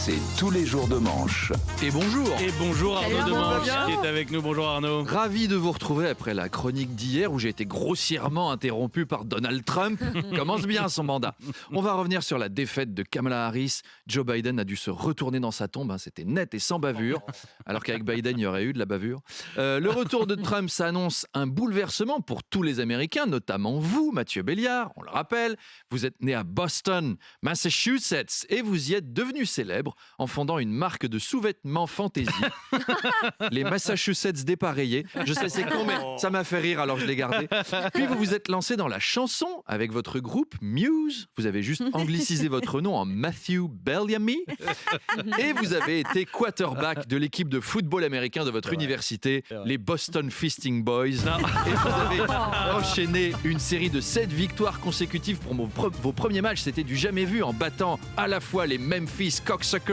c'est tous les jours de manche. Et bonjour. Et bonjour Arnaud Salut, Arnaud, Demanche ça va qui bien est avec nous. Bonjour Arnaud. Ravi de vous retrouver après la chronique d'hier où j'ai été grossièrement interrompu par Donald Trump. Commence bien son mandat. On va revenir sur la défaite de Kamala Harris. Joe Biden a dû se retourner dans sa tombe, c'était net et sans bavure, alors qu'avec Biden il y aurait eu de la bavure. Le retour de Trump, ça annonce un bouleversement pour tous les Américains, notamment vous, Mathieu Béliard. On le rappelle, vous êtes né à Boston, Massachusetts, et vous y êtes devenu célèbre en fondant une marque de sous-vêtements fantaisie. Les Massachusetts dépareillés. Je sais c'est con, mais ça m'a fait rire, alors je l'ai gardé. Puis vous vous êtes lancé dans la chanson avec votre groupe Muse. Vous avez juste anglicisé votre nom en Matthew Bellamy. Et vous avez été quarterback de l'équipe de football américain de votre université, les Boston Fisting Boys. Et vous avez enchaîné une série de 7 victoires consécutives pour vos premiers matchs. C'était du jamais vu en battant à la fois les Memphis Cocksuckers,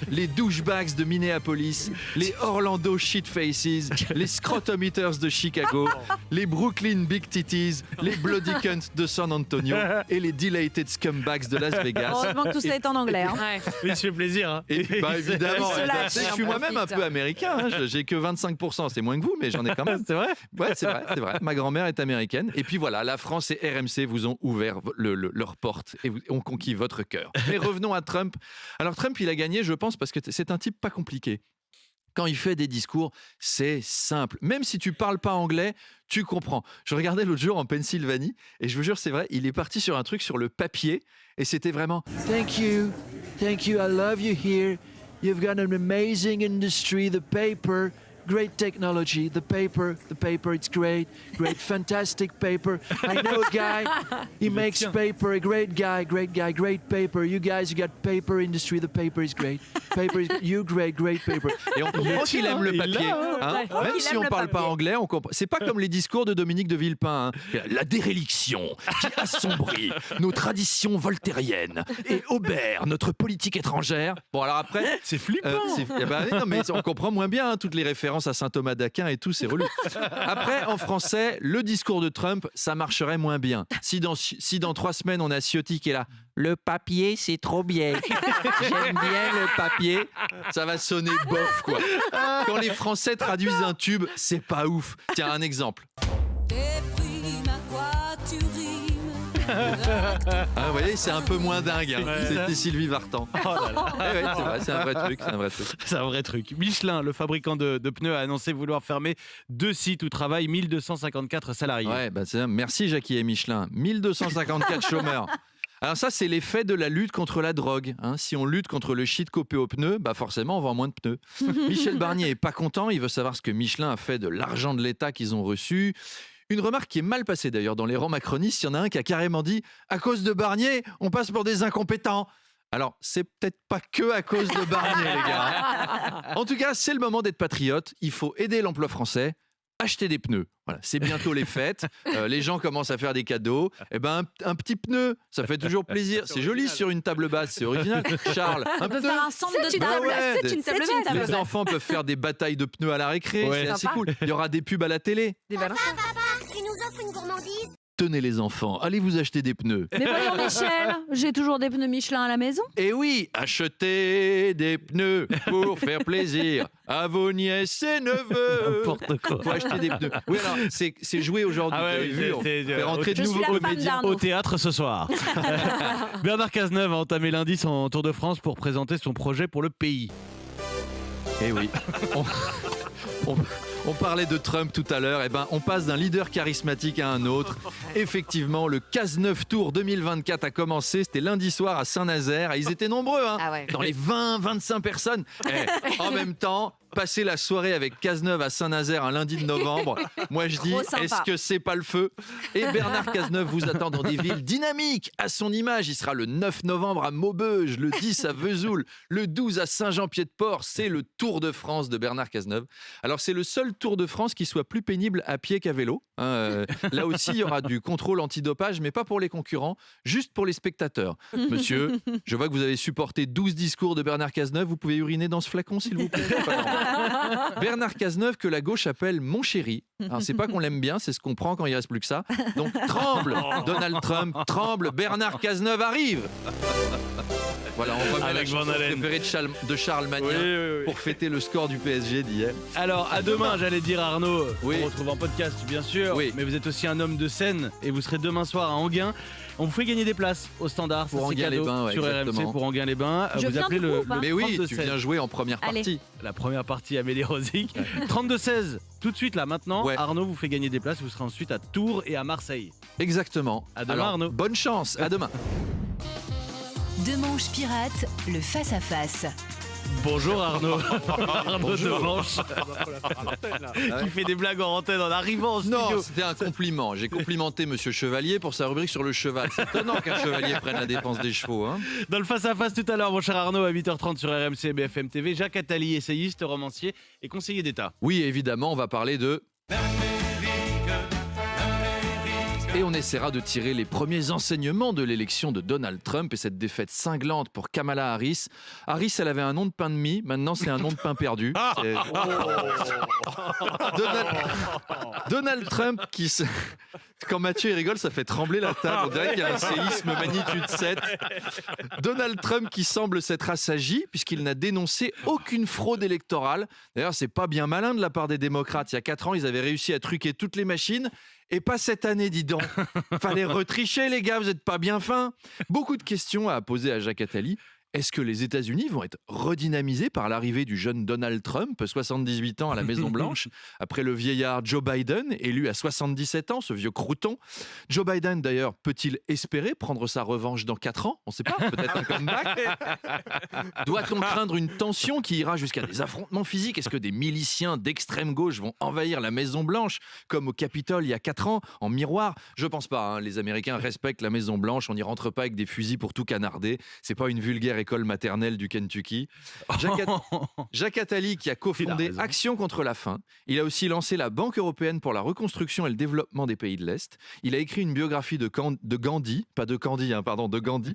les douchebags de Minneapolis, les Orlando Shitfaces, les Scrotum Eaters de Chicago, les Brooklyn Big Titties, les Bloody Cunts de San Antonio et les Dilated Scumbags de Las Vegas. Heureusement que tout ça est en anglais. Hein. Oui, ça fait plaisir. Hein. Et bah évidemment, Se lâche, je suis moi-même un peu américain, hein. J'ai que 25%, c'est moins que vous, mais j'en ai quand même. C'est vrai. Ouais, c'est vrai. Ma grand-mère est américaine. Et puis voilà, la France et RMC vous ont ouvert leurs portes et ont conquis votre cœur. Mais revenons à Trump. Alors Trump, il a gagné, je pense, parce que c'est un type pas compliqué. Quand il fait des discours, c'est simple. Même si tu parles pas anglais, tu comprends. Je regardais l'autre jour en Pennsylvanie et je vous jure, c'est vrai, il est parti sur un truc sur le papier et c'était vraiment Thank you, I love you here. You've got an amazing industry, the paper. Great technology, the paper, it's great, fantastic paper. I know a guy, he makes paper, a great guy, great paper. You guys, you got paper industry, the paper is great. Paper is great paper. Et on comprend qu'il aime le papier. Hein. Même si on parle pas anglais, on comprend. C'est pas comme les discours de Dominique de Villepin. Hein. La déréliction qui assombrit nos traditions voltairiennes et obère notre politique étrangère. Bon, alors après, C'est flippant. non, mais on comprend moins bien toutes les références à saint Thomas d'Aquin et tout, c'est relou. Après, en français, le discours de Trump, ça marcherait moins bien. Si dans 3 semaines, on a Ciotti qui est là, le papier, c'est trop bien. J'aime bien le papier. Ça va sonner bof, quoi. Quand les Français traduisent un tube, c'est pas ouf. Tiens, un exemple. Ah, vous voyez, c'est un peu moins dingue. Hein. C'était Sylvie Vartan. Oh là là. Ouais, c'est vrai, c'est un vrai truc. C'est un vrai truc. Michelin, le fabricant de pneus, a annoncé vouloir fermer 2 sites où travaillent 1254 salariés. Ouais, merci Jackie et Michelin. 1254 chômeurs. Alors ça, c'est l'effet de la lutte contre la drogue. Hein. Si on lutte contre le shit copé aux pneus, forcément, on vend moins de pneus. Michel Barnier est pas content. Il veut savoir ce que Michelin a fait de l'argent de l'État qu'ils ont reçu. Une remarque qui est mal passée d'ailleurs dans les rangs macronistes. Il y en a un qui a carrément dit « À cause de Barnier, on passe pour des incompétents ». Alors, c'est peut-être pas que à cause de Barnier, les gars. En tout cas, c'est le moment d'être patriote. Il faut aider l'emploi français. Acheter des pneus. Voilà, c'est bientôt les fêtes. Les gens commencent à faire des cadeaux. Un petit pneu, ça fait toujours plaisir. C'est joli sur une table basse, c'est original. Charles, un pneu. Faire un centre de table. C'est une table basse. Les enfants peuvent faire des batailles de pneus à la récré. Ouais. C'est assez cool. Il y aura des pubs à la télé. Papa, tu nous offres une gourmandise? Tenez les enfants, allez vous acheter des pneus. Mais voyons Michel, j'ai toujours des pneus Michelin à la maison. Et oui, achetez des pneus pour faire plaisir à vos nièces et neveux. N'importe quoi. Faut acheter des pneus. Oui, alors, c'est joué aujourd'hui. Ah ouais, vous avez vu, on c'est- fait rentrer de Je suis nouveaux la femme comédiens. d'Arnaud. Au théâtre ce soir. Bernard Cazeneuve a entamé lundi son Tour de France pour présenter son projet pour le pays. Eh oui. On parlait de Trump tout à l'heure, on passe d'un leader charismatique à un autre. Effectivement, le Cazeneuve Tour 2024 a commencé, c'était lundi soir à Saint-Nazaire, et ils étaient nombreux, hein, Ah ouais. dans les 20-25 personnes. En même temps, passer la soirée avec Cazeneuve à Saint-Nazaire un lundi de novembre, moi je dis, Trop sympa. est-ce que c'est pas le feu? Et Bernard Cazeneuve vous attend dans des villes dynamiques, à son image. Il sera le 9 novembre à Maubeuge, le 10 à Vesoul, le 12 à Saint-Jean-Pied-de-Port. C'est le Tour de France de Bernard Cazeneuve. Alors c'est le seul Tour de France qui soit plus pénible à pied qu'à vélo. Hein. Là aussi, il y aura du contrôle antidopage, mais pas pour les concurrents, juste pour les spectateurs. Monsieur, je vois que vous avez supporté 12 discours de Bernard Cazeneuve. Vous pouvez uriner dans ce flacon, s'il vous plaît? Bernard Cazeneuve, que la gauche appelle mon chéri. Alors, c'est pas qu'on l'aime bien, c'est ce qu'on prend quand il reste plus que ça. Donc, tremble, Donald Trump, tremble, Bernard Cazeneuve arrive. Voilà, on remet la Avec Van chanson Halen. préférée de Charles Magnin Oui. pour fêter le score du PSG d'hier. Alors, à demain, j'allais dire Arnaud. Oui. On retrouve en podcast, bien sûr. Oui. Mais vous êtes aussi un homme de scène et vous serez demain soir à Enghien. On vous fait gagner des places au standard. Pour ça, c'est cadeau, Enghien-les-Bains, ouais, sur exactement. RMC pour Enghien-les-Bains. Je Vous viens appelez du coup le ou pas Mais oui, 32 tu 16. viens jouer en première Allez. partie. La première partie, Amélie Rosic. 32-16, tout de suite là maintenant. Ouais. Arnaud vous fait gagner des places. Vous serez ensuite à Tours et à Marseille. Exactement. À demain, Alors, Arnaud. bonne chance, à demain. Demanche pirate, le face-à-face. Bonjour Arnaud. Arnaud Demanche. Qui fait des blagues en antenne en arrivant au studio. Non, c'était un compliment. J'ai complimenté Monsieur Chevalier pour sa rubrique sur le cheval. C'est étonnant qu'un chevalier prenne la défense des chevaux. Hein. Dans le face-à-face tout à l'heure, mon cher Arnaud, à 8h30 sur RMC et BFM TV, Jacques Attali, essayiste, romancier et conseiller d'État. Oui, évidemment, on va parler de... Et on essaiera de tirer les premiers enseignements de l'élection de Donald Trump et cette défaite cinglante pour Kamala Harris. Harris, elle avait un nom de pain de mie, maintenant c'est un nom de pain perdu. C'est- Donald Trump qui se... Quand Mathieu il rigole, ça fait trembler la table. On dirait qu'il y a un séisme magnitude 7. Donald Trump qui semble s'être assagi puisqu'il n'a dénoncé aucune fraude électorale. D'ailleurs, c'est pas bien malin de la part des démocrates. Il y a 4 ans, ils avaient réussi à truquer toutes les machines. Et pas cette année, dis donc. Fallait retricher, les gars, vous n'êtes pas bien fins. Beaucoup de questions à poser à Jacques Attali. Est-ce que les États-Unis vont être redynamisés par l'arrivée du jeune Donald Trump, 78 ans à la Maison-Blanche, après le vieillard Joe Biden, élu à 77 ans, ce vieux crouton? Joe Biden, d'ailleurs, peut-il espérer prendre sa revanche dans 4 ans? On ne sait pas, peut-être un comeback. Doit-on craindre une tension qui ira jusqu'à des affrontements physiques? Est-ce que des miliciens d'extrême gauche vont envahir la Maison-Blanche, comme au Capitole il y a 4 ans, en miroir? Je pense pas, hein. Les Américains respectent la Maison-Blanche, on n'y rentre pas avec des fusils pour tout canarder. C'est pas une vulgaire école maternelle du Kentucky. Jacques Attali, qui a Il a cofondé raison. Action contre la faim. Il a aussi lancé la Banque européenne pour la reconstruction et le développement des pays de l'Est. Il a écrit une biographie de Gandhi, pas de Candy, hein, pardon, de Gandhi.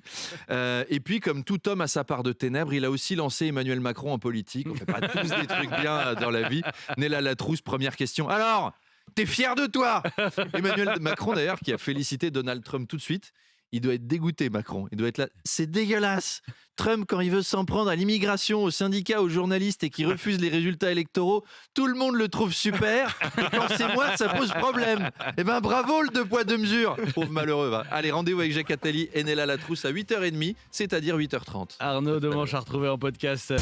Et puis, comme tout homme a sa part de ténèbres, il a aussi lancé Emmanuel Macron en politique. On fait pas tous des trucs bien dans la vie. Néla Latrousse, première question. Alors, t'es fier de toi? Emmanuel Macron, d'ailleurs, qui a félicité Donald Trump tout de suite. Il doit être dégoûté, Macron. Il doit être là. C'est dégueulasse. Trump, quand il veut s'en prendre à l'immigration, aux syndicats, aux journalistes et qui refuse les résultats électoraux, tout le monde le trouve super. Et quand c'est moi, ça pose problème. Eh ben bravo le 2 poids 2 mesures. Pauvre malheureux. Va. Allez, rendez-vous avec Jacques Attali et Néla Latrousse à 8h30, c'est-à-dire 8h30. Arnaud Demanche à retrouver en podcast.